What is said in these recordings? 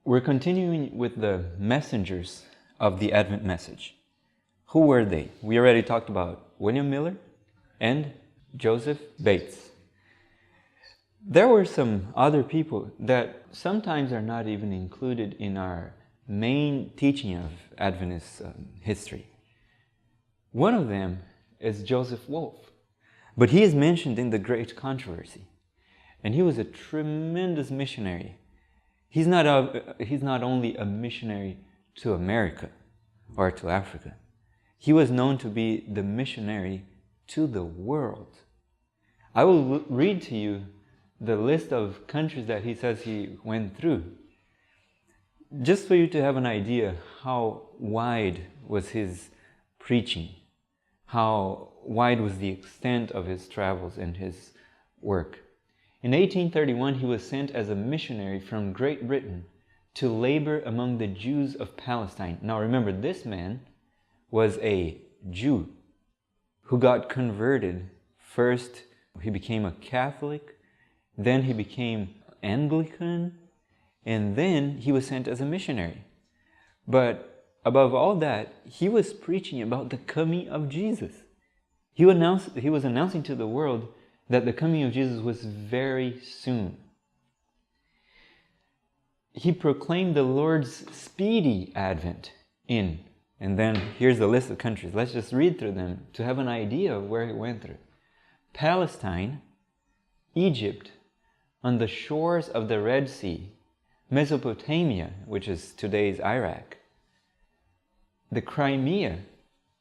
We're continuing with the messengers of the Advent message. Who were they? We already talked about William Miller and Joseph Bates. There were some other people that sometimes are not even included in our main teaching of Adventist history. One of them is Joseph Wolf, but he is mentioned in the Great Controversy, and he was a tremendous missionary. He's not only a missionary to America or to Africa. He was known to be the missionary to the world. I will read to you the list of countries that he says he went through, just for you to have an idea how wide was his preaching, how wide was the extent of his travels and his work. In 1831, he was sent as a missionary from Great Britain to labor among the Jews of Palestine. Now remember, this man was a Jew who got converted. First, he became a Catholic, then he became Anglican, and then he was sent as a missionary. But above all that, he was preaching about the coming of Jesus. He was announcing to the world that the coming of Jesus was very soon. He proclaimed the Lord's speedy advent in, and then here's the list of countries. Let's just read through them to have an idea of where he went through. Palestine, Egypt, on the shores of the Red Sea, Mesopotamia, which is today's Iraq, the Crimea,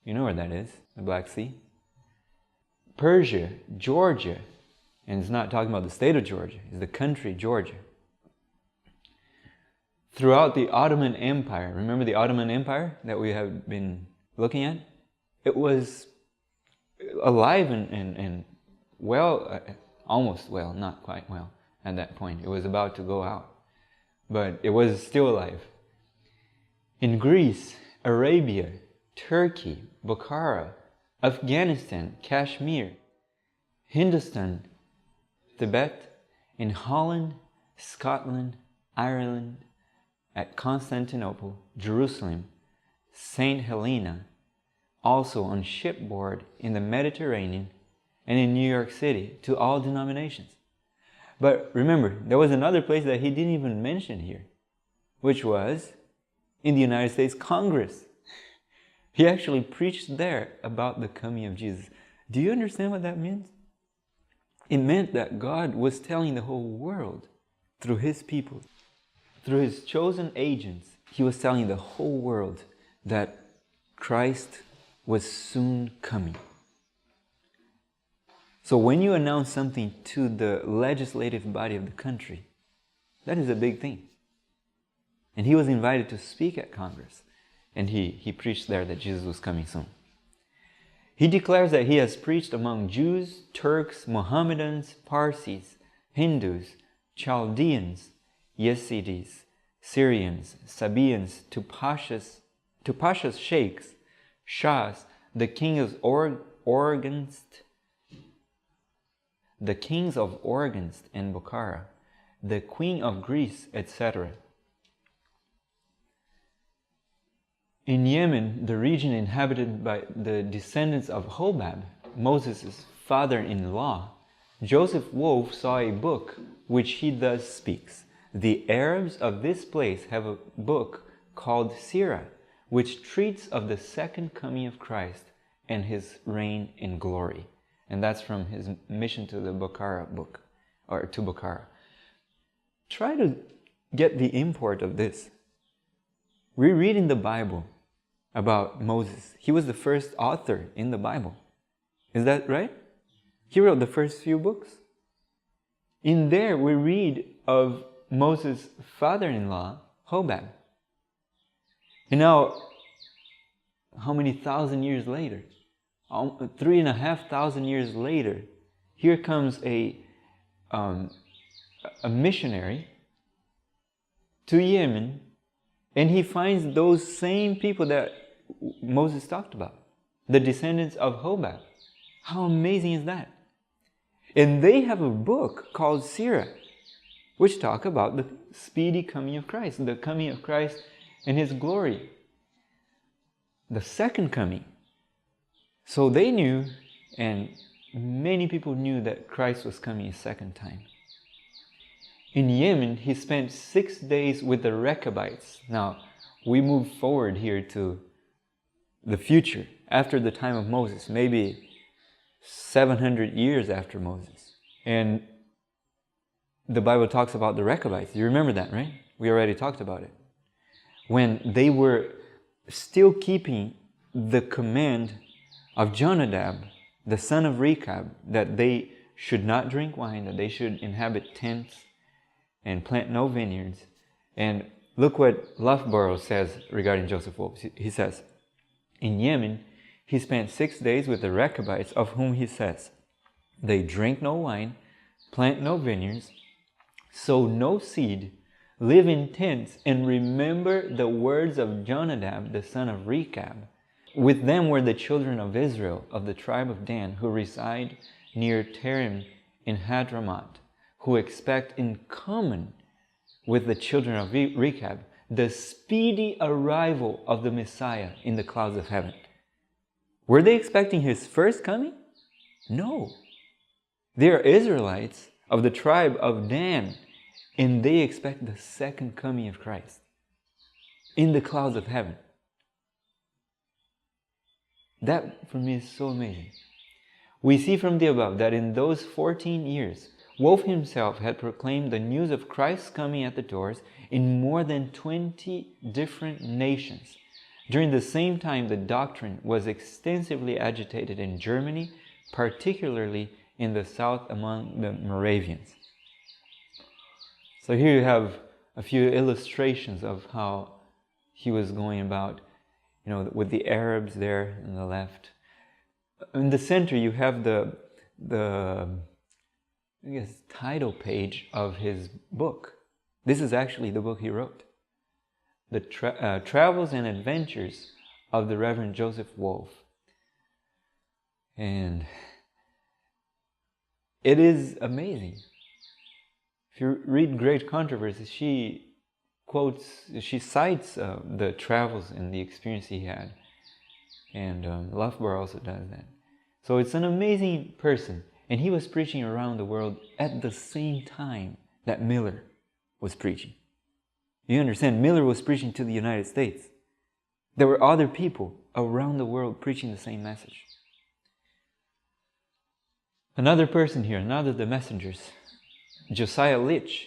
you know where that is, the Black Sea, Persia, Georgia, and it's not talking about the state of Georgia, it's the country Georgia. Throughout the Ottoman Empire, remember the Ottoman Empire that we have been looking at? It was alive and well, almost well, not quite well at that point. It was about to go out, but it was still alive. In Greece, Arabia, Turkey, Bukhara, Afghanistan, Kashmir, Hindustan, Tibet, in Holland, Scotland, Ireland, at Constantinople, Jerusalem, St. Helena, also on shipboard in the Mediterranean, and in New York City, to all denominations. But remember, there was another place that he didn't even mention here, which was in the United States Congress. He actually preached there about the coming of Jesus. Do you understand what that means? It meant that God was telling the whole world through His people, through His chosen agents. He was telling the whole world that Christ was soon coming. So when you announce something to the legislative body of the country, that is a big thing. And he was invited to speak at Congress. And he preached there that Jesus was coming soon. He declares that he has preached among Jews, Turks, Mohammedans, Parsis, Hindus, Chaldeans, Yazidis, Syrians, Sabaeans, to Pashas sheikhs, Shahs, the king of the kings of Oregonst and Bukhara, the queen of Greece, etc. In Yemen, the region inhabited by the descendants of Hobab, Moses' father-in-law, Joseph Wolf saw a book which he thus speaks. The Arabs of this place have a book called Sirah, which treats of the second coming of Christ and his reign in glory. And that's from his mission to the Bukhara book, or to Bukhara. Try to get the import of this. We read in the Bible about Moses. He was the first author in the Bible. Is that right? He wrote the first few books. In there we read of Moses' father-in-law, Hobab. And now, how many thousand years later? 3,500 years later, here comes a missionary to Yemen, and he finds those same people that Moses talked about, the descendants of Hobab. How amazing is that? And they have a book called Sirah, which talk about the speedy coming of Christ, the coming of Christ in His glory, the second coming. So they knew, and many people knew, that Christ was coming a second time. In Yemen, He spent 6 days with the Rechabites. Now, we move forward here to the future, after the time of Moses, maybe 700 years after Moses. And the Bible talks about the Rechabites. You remember that, right? We already talked about it. When they were still keeping the command of Jonadab, the son of Rechab, that they should not drink wine, that they should inhabit tents and plant no vineyards. And look what Loughborough says regarding Joseph Wolf. He says, in Yemen, he spent 6 days with the Rechabites, of whom he says, they drink no wine, plant no vineyards, sow no seed, live in tents, and remember the words of Jonadab, the son of Rechab. With them were the children of Israel, of the tribe of Dan, who reside near Tarim in Hadramaut, who expect in common with the children of Rechab the speedy arrival of the Messiah in the clouds of heaven. Were they expecting His first coming? No. They are Israelites of the tribe of Dan, and they expect the second coming of Christ in the clouds of heaven. That, for me, is so amazing. We see from the above that in those 14 years, Wolf himself had proclaimed the news of Christ's coming at the doors in more than 20 different nations. During the same time, the doctrine was extensively agitated in Germany, particularly in the south among the Moravians. So here you have a few illustrations of how he was going about, with the Arabs there on the left. In the center, you have the title page of his book. This is actually the book he wrote. The Travels and Adventures of the Reverend Joseph Wolf. And it is amazing. If you read Great Controversy, she cites the travels and the experience he had. And Loughborough also does that. So it's an amazing person. And he was preaching around the world at the same time that Miller was preaching. You understand, Miller was preaching to the United States. There were other people around the world preaching the same message. Another person here, another of the messengers, Josiah Litch.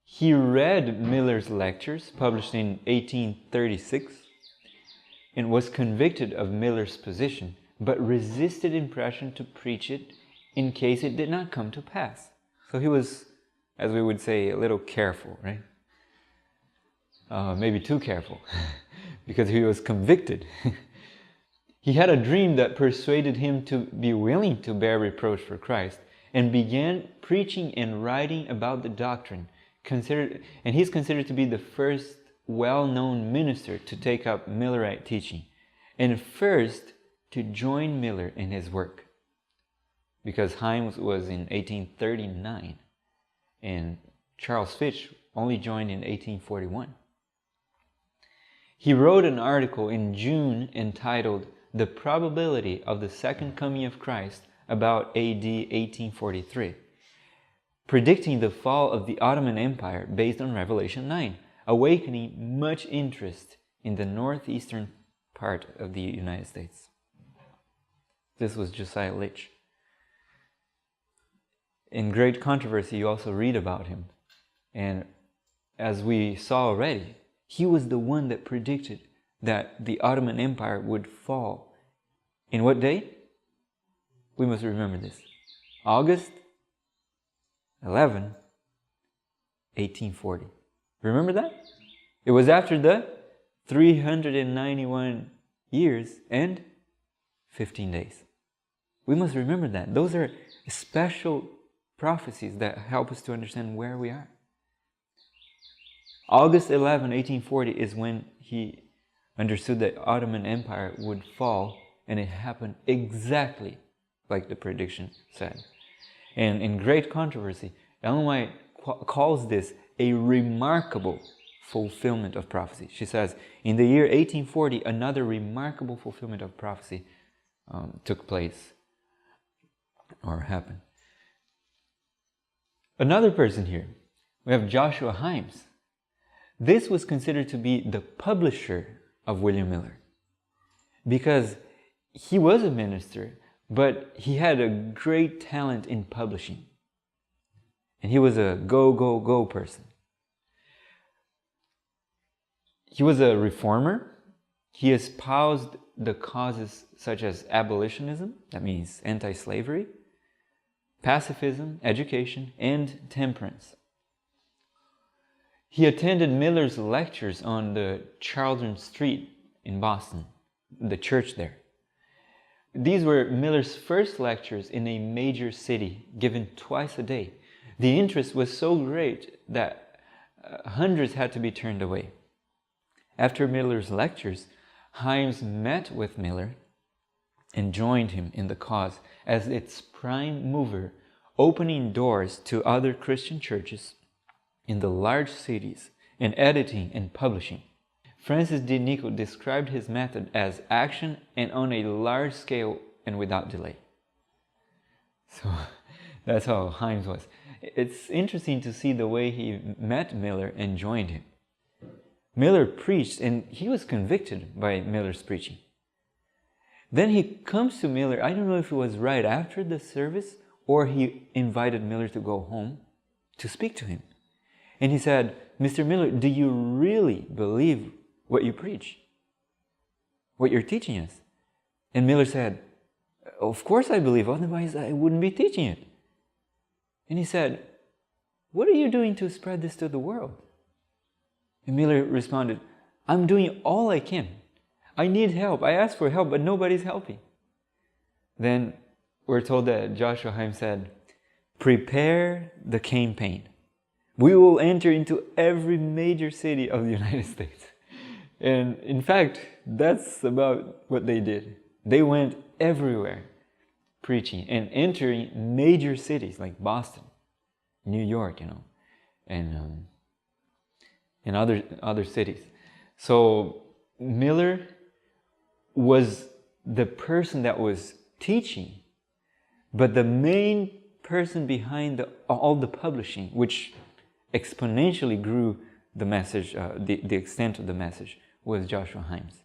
He read Miller's lectures, published in 1836, and was convicted of Miller's position, but resisted impression to preach it in case it did not come to pass. So he was, as we would say, a little careful, right? Maybe too careful, because he was convicted. He had a dream that persuaded him to be willing to bear reproach for Christ, and began preaching and writing about the doctrine. And he's considered to be the first well-known minister to take up Millerite teaching, and first to join Miller in his work. Because Himes was in 1839, and Charles Fitch only joined in 1841. He wrote an article in June entitled "The Probability of the Second Coming of Christ" about AD 1843, predicting the fall of the Ottoman Empire based on Revelation 9, awakening much interest in the northeastern part of the United States. This was Josiah Litch. In Great Controversy, you also read about him. And as we saw already, he was the one that predicted that the Ottoman Empire would fall. In what day? We must remember this. August 11, 1840. Remember that? It was after the 391 years and 15 days. We must remember that. Those are special prophecies that help us to understand where we are. August 11, 1840 is when he understood that Ottoman Empire would fall, and it happened exactly like the prediction said. And in Great Controversy, Ellen White calls this a remarkable fulfillment of prophecy. She says, in the year 1840, another remarkable fulfillment of prophecy took place or happened. Another person here, we have Joshua Himes. This was considered to be the publisher of William Miller because he was a minister, but he had a great talent in publishing. And he was a go person. He was a reformer. He espoused the causes such as abolitionism, that means anti-slavery, pacifism, education, and temperance. He attended Miller's lectures on the Charlton Street in Boston, the church there. These were Miller's first lectures in a major city, given twice a day. The interest was so great that hundreds had to be turned away. After Miller's lectures, Himes met with Miller and joined him in the cause as its prime mover, opening doors to other Christian churches in the large cities in editing and publishing. Francis D. Nichol described his method as action and on a large scale and without delay. So that's how Himes was. It's interesting to see the way he met Miller and joined him. Miller preached and he was convicted by Miller's preaching. Then he comes to Miller, I don't know if it was right after the service or he invited Miller to go home to speak to him. And he said, Mr. Miller, do you really believe what you preach? What you're teaching us? And Miller said, of course I believe, otherwise I wouldn't be teaching it. And he said, what are you doing to spread this to the world? And Miller responded, I'm doing all I can. I need help. I asked for help, but nobody's helping. Then we're told that Joshua Himes said, prepare the campaign. We will enter into every major city of the United States. And in fact, that's about what they did. They went everywhere preaching and entering major cities like Boston, New York, and other cities. So Miller was the person that was teaching, but the main person behind all the publishing, which exponentially grew the message, the extent of the message, was Joshua Himes.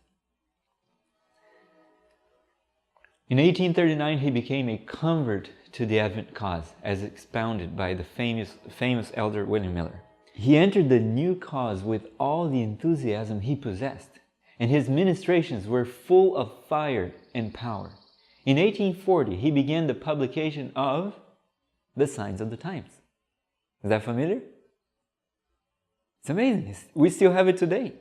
In 1839, he became a convert to the Advent cause, as expounded by the famous elder William Miller. He entered the new cause with all the enthusiasm he possessed, and his ministrations were full of fire and power. In 1840, he began the publication of the Signs of the Times. Is that familiar? It's amazing. We still have it today.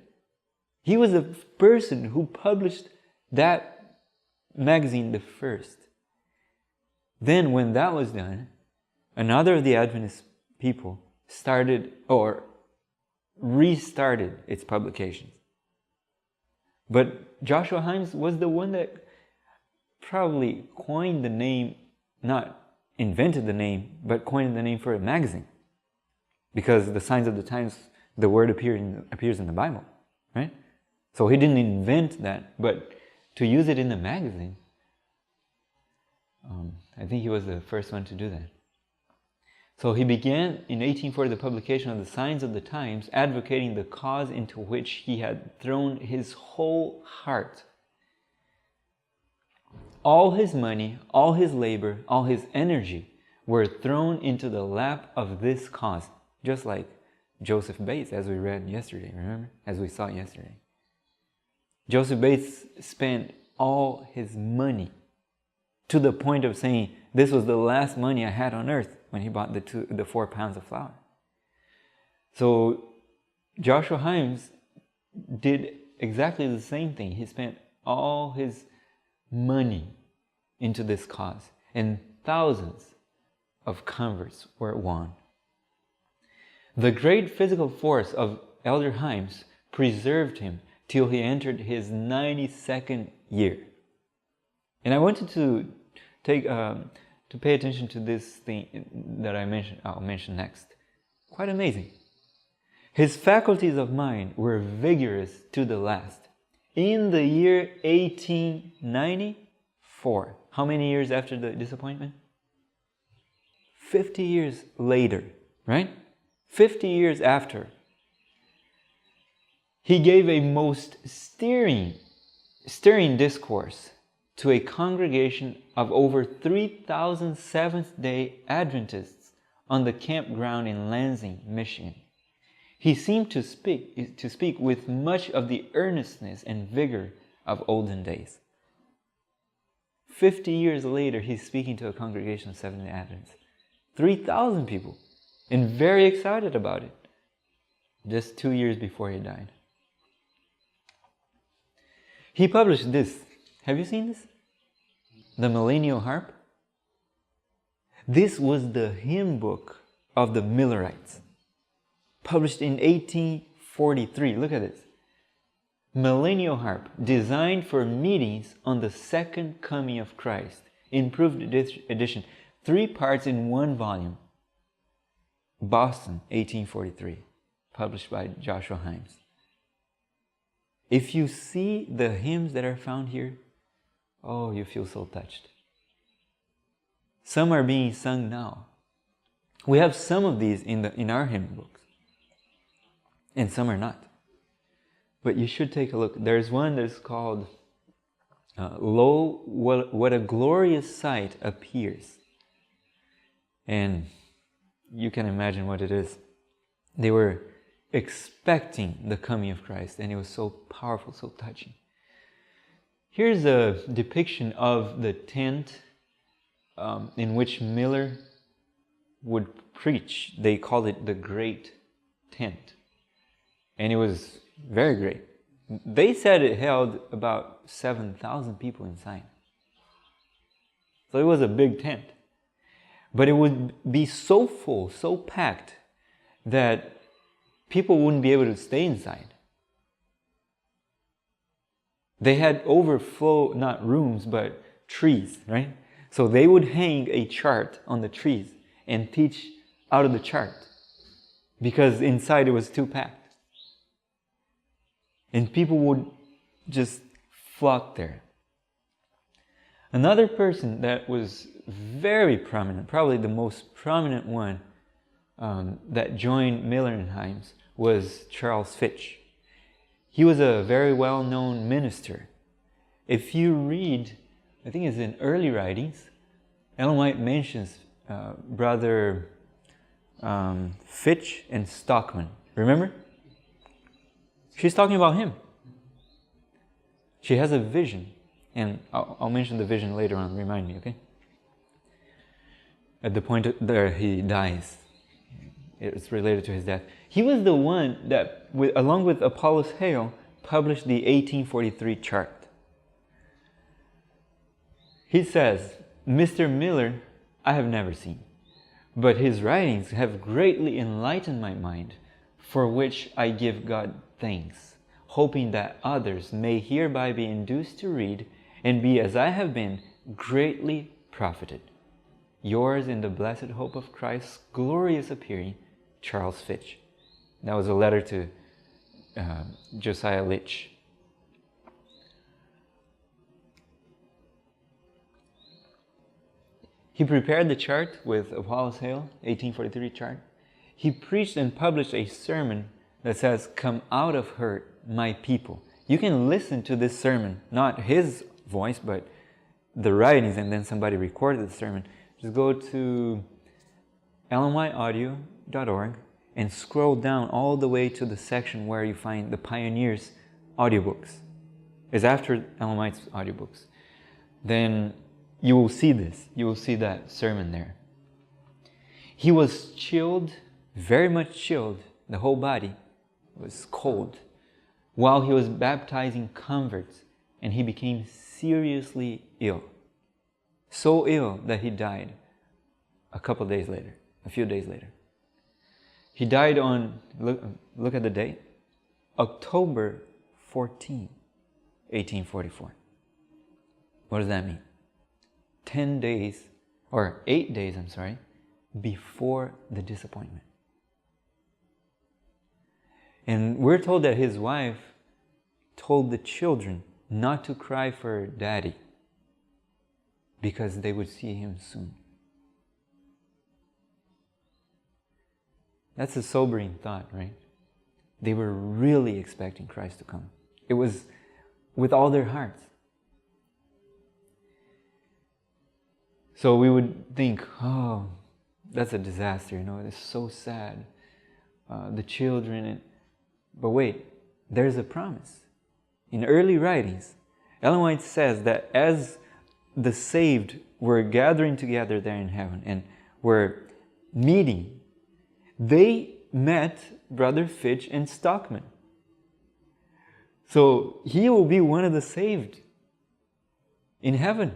He was the person who published that magazine the first. Then when that was done, another of the Adventist people started or restarted its publications. But Joshua Himes was the one that probably coined the name, not invented the name, but coined the name for a magazine. Because the Signs of the Times, the word appears in the Bible, right? So he didn't invent that, but to use it in the magazine, I think he was the first one to do that. So he began in 1840 the publication of the Signs of the Times, advocating the cause into which he had thrown his whole heart. All his money, all his labor, all his energy were thrown into the lap of this cause, just like Joseph Bates, as we read yesterday, remember? As we saw yesterday. Joseph Bates spent all his money to the point of saying, this was the last money I had on earth, when he bought the 4 pounds of flour. So Joshua Himes did exactly the same thing. He spent all his money into this cause, and thousands of converts were won. The great physical force of Elder Himes preserved him till he entered his 92nd year. And I wanted to pay attention to this thing that I'll mention next. Quite amazing. His faculties of mind were vigorous to the last. In the year 1894, how many years after the disappointment? 50 years later, right? 50 years after, he gave a most stirring discourse to a congregation of over 3,000 Seventh-day Adventists on the campground in Lansing, Michigan. He seemed to speak with much of the earnestness and vigor of olden days. 50 years later, he's speaking to a congregation of Seventh-day Adventists. 3,000 people, and very excited about it, just 2 years before he died. He published this. Have you seen this? The Millennial Harp. This was the hymn book of the Millerites, published in 1843. Look at this. Millennial Harp, designed for meetings on the second coming of Christ. Improved edition. 3 parts in 1 volume. Boston, 1843. Published by Joshua Himes. If you see the hymns that are found here, oh, you feel so touched. Some are being sung now. We have some of these in our hymn books, and some are not. But you should take a look. There's one that's called Lo, what a glorious sight appears. And you can imagine what it is. They were expecting the coming of Christ, and it was so powerful, so touching. Here's a depiction of the tent in which Miller would preach. They called it the Great Tent, and it was very great. They said it held about 7,000 people inside. So it was a big tent. But it would be so full, so packed, that people wouldn't be able to stay inside. They had overflow, not rooms, but trees, right? So they would hang a chart on the trees and teach out of the chart, because inside it was too packed. And people would just flock there. Another person that was very prominent, probably the most prominent one that joined Miller and Himes, was Charles Fitch. He was a very well-known minister. If you read, I think it's in early writings, Ellen White mentions Brother Fitch and Stockman. Remember? She's talking about him. She has a vision, and I'll mention the vision later on. Remind me, okay? At the point there he dies. It's related to his death. He was the one that, along with Apollos Hale, published the 1843 chart. He says, Mr. Miller I have never seen, but his writings have greatly enlightened my mind, for which I give God thanks, hoping that others may hereby be induced to read and be, as I have been, greatly profited. Yours in the blessed hope of Christ's glorious appearing, Charles Fitch. That was a letter to Josiah Litch. He prepared the chart with Apollos Hale, 1843 chart. He preached and published a sermon that says, "Come out of her, my people." You can listen to this sermon, not his voice, but the writings, and then somebody recorded the sermon. Just go to lnyaudio.org and scroll down all the way to the section where you find the Pioneers audiobooks. It's after Ellen White's audiobooks. Then you will see this. You will see that sermon there. He was chilled, very much chilled. The whole body was cold while he was baptizing converts, and he became seriously ill. So ill that he died a few days later. He died on, look at the date, October 14, 1844. What does that mean? 8 days, before the disappointment. And we're told that his wife told the children not to cry for daddy because they would see him soon. That's a sobering thought, right? They were really expecting Christ to come. It was with all their hearts. So we would think, oh, that's a disaster, it's so sad. The children. But wait, there's a promise. In early writings, Ellen White says that as the saved were gathering together there in heaven and were meeting, they met Brother Fitch and Stockman. So he will be one of the saved in heaven.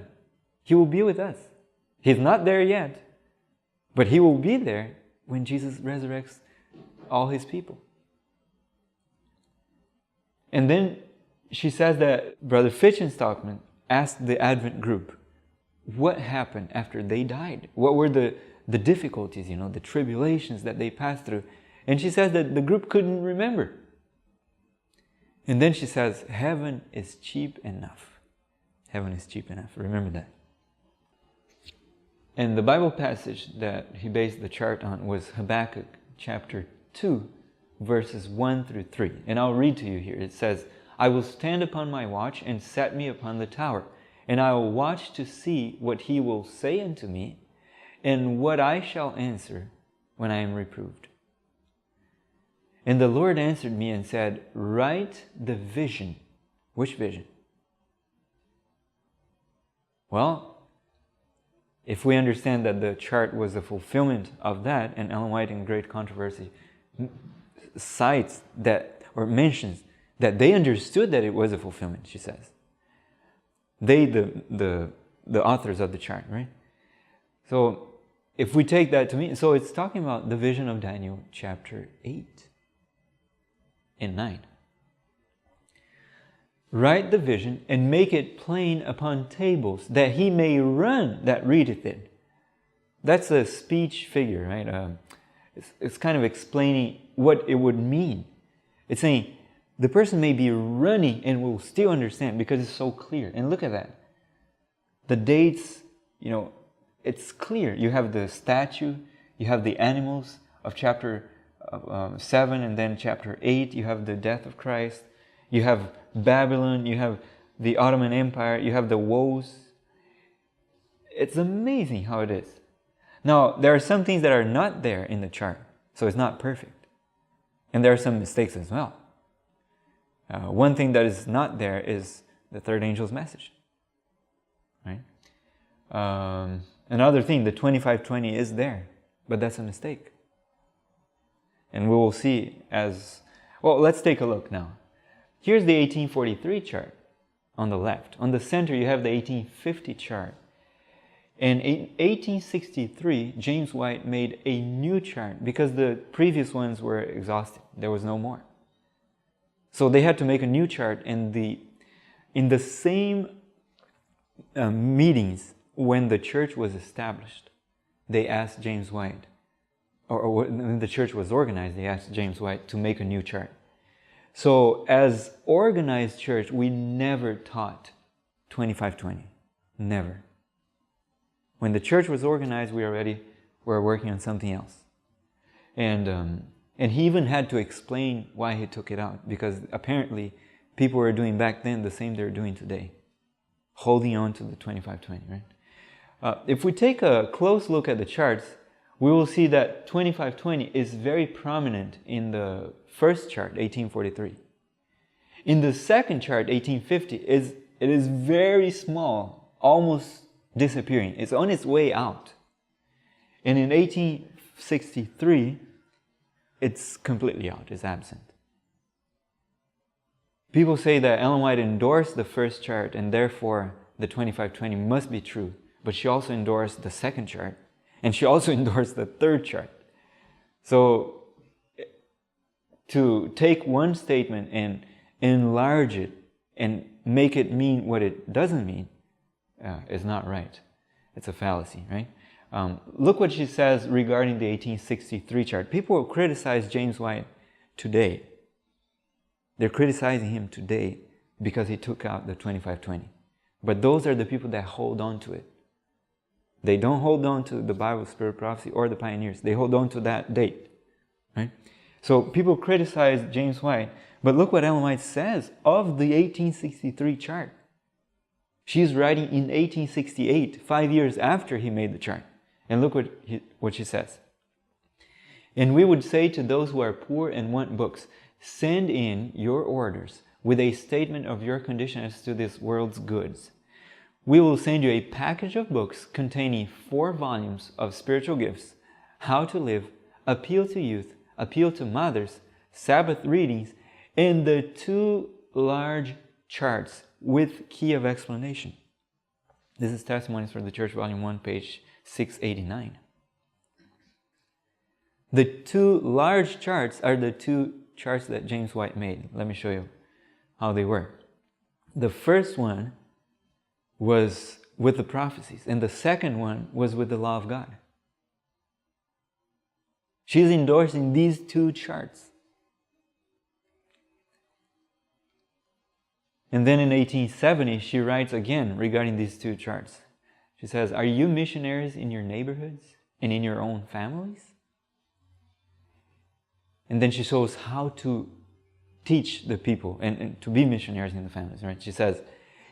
He will be with us. He's not there yet, but he will be there when Jesus resurrects all his people. And then she says that Brother Fitch and Stockman asked the Advent group what happened after they died. What were the difficulties, the tribulations that they passed through. And she says that the group couldn't remember. And then she says, heaven is cheap enough. Heaven is cheap enough. Remember that. And the Bible passage that he based the chart on was Habakkuk chapter 2, verses 1 through 3. And I'll read to you here. It says, I will stand upon my watch and set me upon the tower, and I will watch to see what he will say unto me, and what I shall answer when I am reproved. And the Lord answered me and said, write the vision. Which vision? Well, if we understand that the chart was a fulfillment of that, and Ellen White in Great Controversy cites that, or mentions that they understood that it was a fulfillment, she says. They, the authors of the chart, right? So if we take that to mean, so it's talking about the vision of Daniel chapter 8 and 9. Write the vision and make it plain upon tables, that he may run that readeth it. That's a speech figure, right? It's kind of explaining what it would mean. It's saying the person may be running and will still understand because it's so clear. And look at that. The dates, it's clear. You have the statue, you have the animals of chapter 7 and then chapter 8. You have the death of Christ. You have Babylon, you have the Ottoman Empire, you have the woes. It's amazing how it is. Now, there are some things that are not there in the chart, so it's not perfect. And there are some mistakes as well. One thing that is not there is the third angel's message. Right? Another thing, the 2520 is there, but that's a mistake. And we will see as... Well, let's take a look now. Here's the 1843 chart on the left. On the center, you have the 1850 chart. And in 1863, James White made a new chart because the previous ones were exhausted. There was no more. So they had to make a new chart. And in the same meetings when the church was established, they asked James White, or when the church was organized, they asked James White to make a new chart. So as organized church, we never taught 2520. Never. When the church was organized, we were working on something else. And he even had to explain why he took it out, because apparently people were doing back then the same they're doing today, holding on to the 2520, right? If we take a close look at the charts, we will see that 2520 is very prominent in the first chart, 1843. In the second chart, 1850, it is very small, almost disappearing. It's on its way out. And in 1863, it's completely out, it's absent. People say that Ellen White endorsed the first chart and therefore the 2520 must be true. But she also endorsed the second chart and she also endorsed the third chart. So to take one statement and enlarge it and make it mean what it doesn't mean is not right. It's a fallacy, right? Look what she says regarding the 1863 chart. People will criticize James White today They're criticizing him today because he took out the 2520. But those are the people that hold on to it. They don't hold on to the Bible, Spirit, Prophecy, or the pioneers. They hold on to that date. Right? So people criticize James White, but look what Ellen White says of the 1863 chart. She's writing in 1868, 5 years after he made the chart. And look what she says. And we would say to those who are poor and want books, send in your orders with a statement of your condition as to this world's goods. We will send you a package of books containing 4 volumes of spiritual gifts, how to live, appeal to youth, appeal to mothers, Sabbath readings, and the 2 large charts with key of explanation. This is Testimonies for the Church, Volume 1, page 689. The 2 large charts are the 2 charts that James White made. Let me show you how they were. The first one was with the prophecies, and the second one was with the law of God. She's endorsing these 2 charts. And then in 1870, she writes again regarding these 2 charts. She says, are you missionaries in your neighborhoods and in your own families? And then she shows how to teach the people and to be missionaries in the families. Right? She says,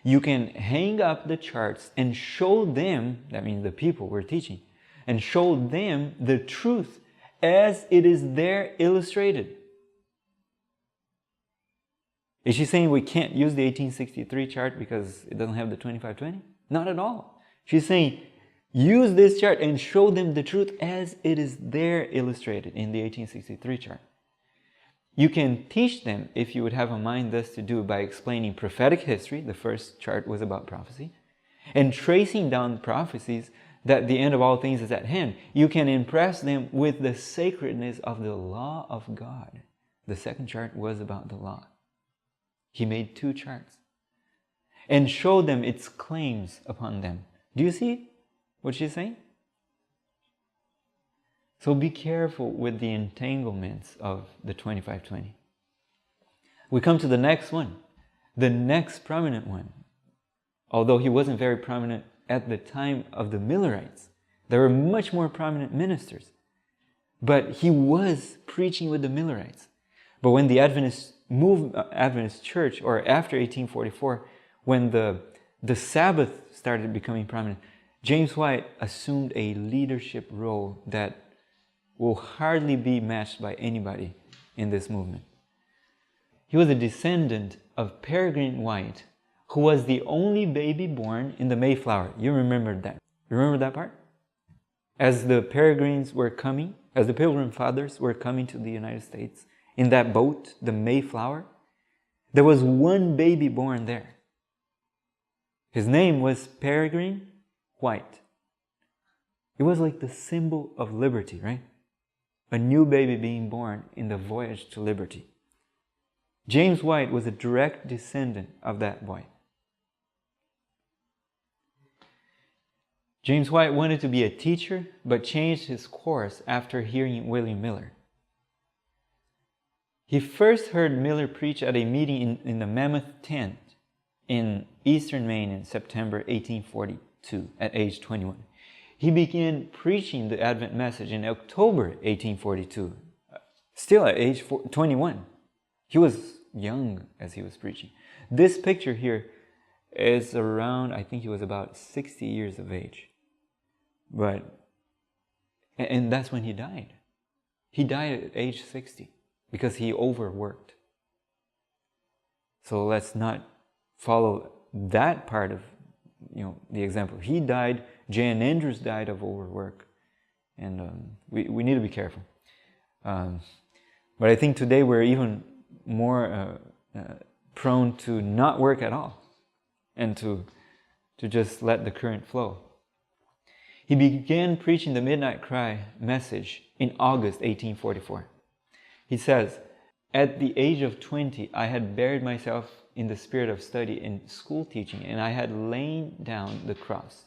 you can hang up the charts and show them, that means the people we're teaching, and show them the truth as it is there illustrated. Is she saying we can't use the 1863 chart because it doesn't have the 2520? Not at all. She's saying use this chart and show them the truth as it is there illustrated in the 1863 chart. You can teach them, if you would have a mind thus to do, by explaining prophetic history. The first chart was about prophecy. And tracing down prophecies that the end of all things is at hand. You can impress them with the sacredness of the law of God. The second chart was about the law. He made 2 charts. And show them its claims upon them. Do you see what she's saying? So be careful with the entanglements of the 2520. We come to the next one. The next prominent one. Although he wasn't very prominent at the time of the Millerites. There were much more prominent ministers. But he was preaching with the Millerites. But when the Adventist Church, or after 1844, when the Sabbath started becoming prominent, James White assumed a leadership role that will hardly be matched by anybody in this movement. He was a descendant of Peregrine White, who was the only baby born in the Mayflower. You remember that? Remember that part? As the Peregrines were coming, as the Pilgrim Fathers were coming to the United States, in that boat, the Mayflower, there was one baby born there. His name was Peregrine White. It was like the symbol of liberty, right? A new baby being born in the voyage to liberty. James White was a direct descendant of that boy. James White wanted to be a teacher, but changed his course after hearing William Miller. He first heard Miller preach at a meeting in the Mammoth Tent in eastern Maine in September 1842 at age 21. He began preaching the Advent message in October 1842, still at age 21. He was young as he was preaching. This picture here is around, I think he was about 60 years of age. And that's when he died. He died at age 60 because he overworked. So let's not follow that part of the example. He died, J.N. Andrews died of overwork. And we need to be careful. But I think today we're even more prone to not work at all and to just let the current flow. He began preaching the Midnight Cry message in August 1844. He says, at the age of 20, I had buried myself in the spirit of study in school teaching, and I had lain down the cross.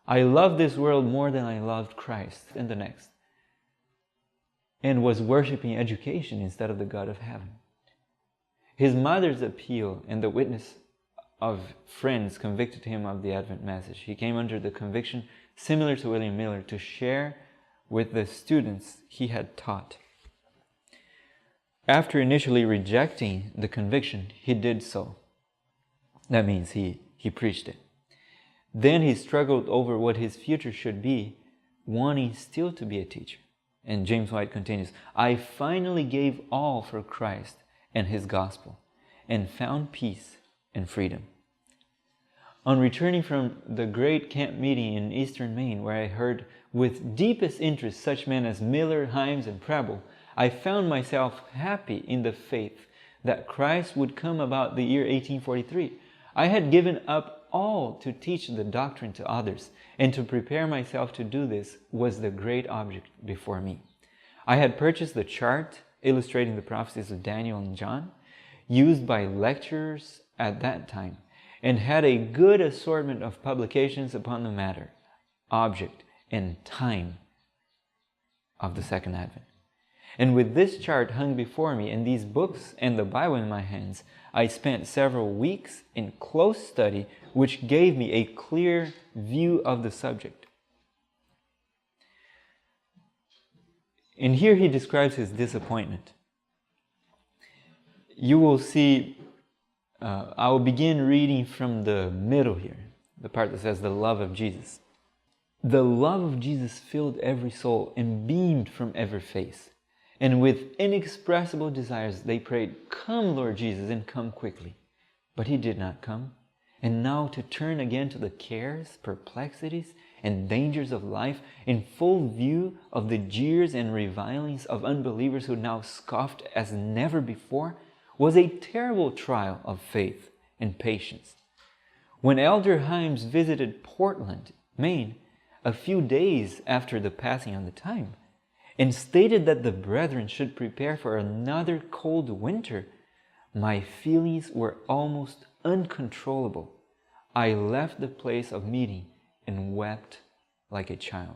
I loved this world more than I loved Christ and the next, and was worshiping education instead of the God of heaven. His mother's appeal and the witness of friends convicted him of the Advent message. He came under the conviction, similar to William Miller, to share with the students he had taught. After initially rejecting the conviction, he did so. That means he preached it. Then he struggled over what his future should be, wanting still to be a teacher. And James White continues, I finally gave all for Christ and His gospel, and found peace and freedom. On returning from the great camp meeting in eastern Maine, where I heard with deepest interest such men as Miller, Himes, and Preble, I found myself happy in the faith that Christ would come about the year 1843. I had given up all to teach the doctrine to others, and to prepare myself to do this was the great object before me. I had purchased the chart illustrating the prophecies of Daniel and John, used by lecturers at that time, and had a good assortment of publications upon the matter, object, and time of the Second Advent. And with this chart hung before me, and these books and the Bible in my hands, I spent several weeks in close study, which gave me a clear view of the subject. And here he describes his disappointment. You will see, I will begin reading from the middle here, the part that says the love of Jesus. The love of Jesus filled every soul and beamed from every face. And with inexpressible desires they prayed, Come, Lord Jesus, and come quickly. But He did not come. And now to turn again to the cares, perplexities, and dangers of life, in full view of the jeers and revilings of unbelievers who now scoffed as never before, was a terrible trial of faith and patience. When Elder Himes visited Portland, Maine, a few days after the passing of the time, and stated that the brethren should prepare for another cold winter, my feelings were almost uncontrollable. I left the place of meeting and wept like a child.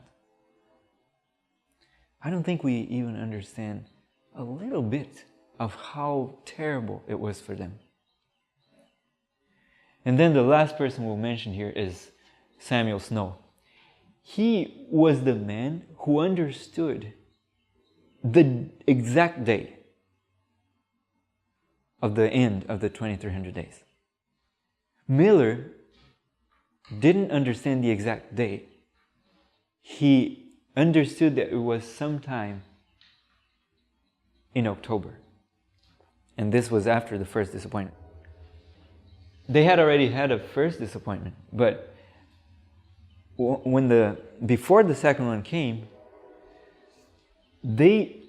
I don't think we even understand a little bit of how terrible it was for them. And then the last person we'll mention here is Samuel Snow. He was the man who understood the exact day of the end of the 2300 days. Miller didn't understand the exact date. He understood that it was sometime in October. And this was after the first disappointment. They had already had a first disappointment, but before the second one came, they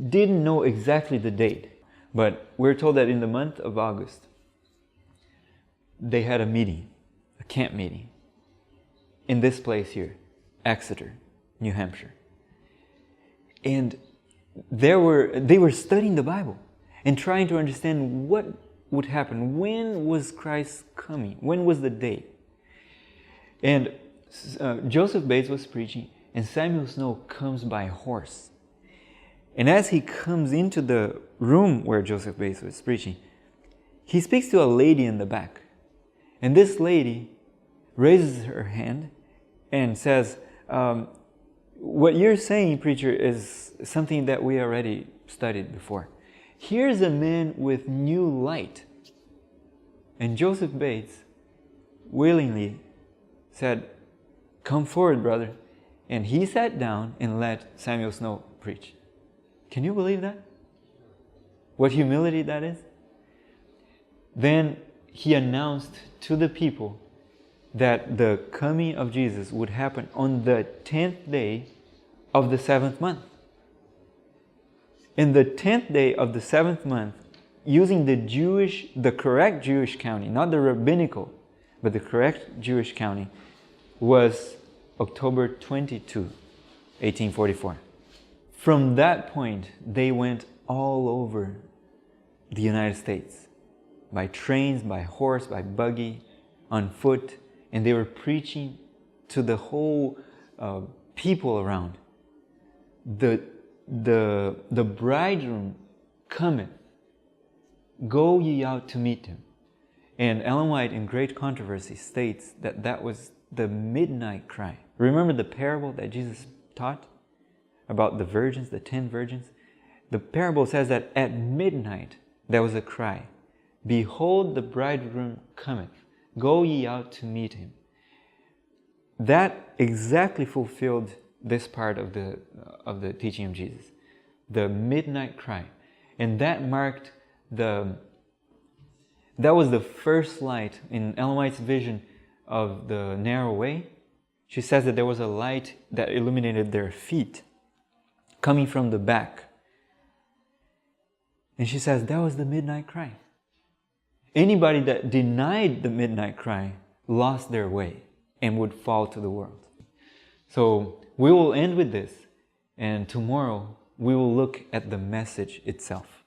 didn't know exactly the date. But we're told that in the month of August, they had a meeting, a camp meeting, in this place here, Exeter, New Hampshire. And they were studying the Bible and trying to understand what would happen. When was Christ coming? When was the date? And Joseph Bates was preaching, and Samuel Snow comes by horse. And as he comes into the room where Joseph Bates was preaching, he speaks to a lady in the back. And this lady raises her hand and says, what you're saying, preacher, is something that we already studied before. Here's a man with new light. And Joseph Bates willingly said, come forward, brother. And he sat down and let Samuel Snow preach. Can you believe that? What humility that is? Then he announced to the people that the coming of Jesus would happen on the 10th day of the 7th month. In the 10th day of the 7th month, using the correct Jewish counting, not the rabbinical, but the correct Jewish counting, was October 22, 1844. From that point, they went all over the United States, by trains, by horse, by buggy, on foot, and they were preaching to the whole people around. The bridegroom cometh, Go ye out to meet him. And Ellen White, in Great Controversy, states that that was the midnight cry. Remember the parable that Jesus taught about the virgins, the 10 virgins? The parable says that at midnight there was a cry, behold, the bridegroom cometh, go ye out to meet him. That exactly fulfilled this part of the teaching of Jesus, the midnight cry. And that marked that was the first light in Ellen White's vision of the narrow way. She says that there was a light that illuminated their feet coming from the back. And she says that was the midnight cry. Anybody that denied the midnight cry lost their way and would fall to the world. So we will end with this, and tomorrow we will look at the message itself.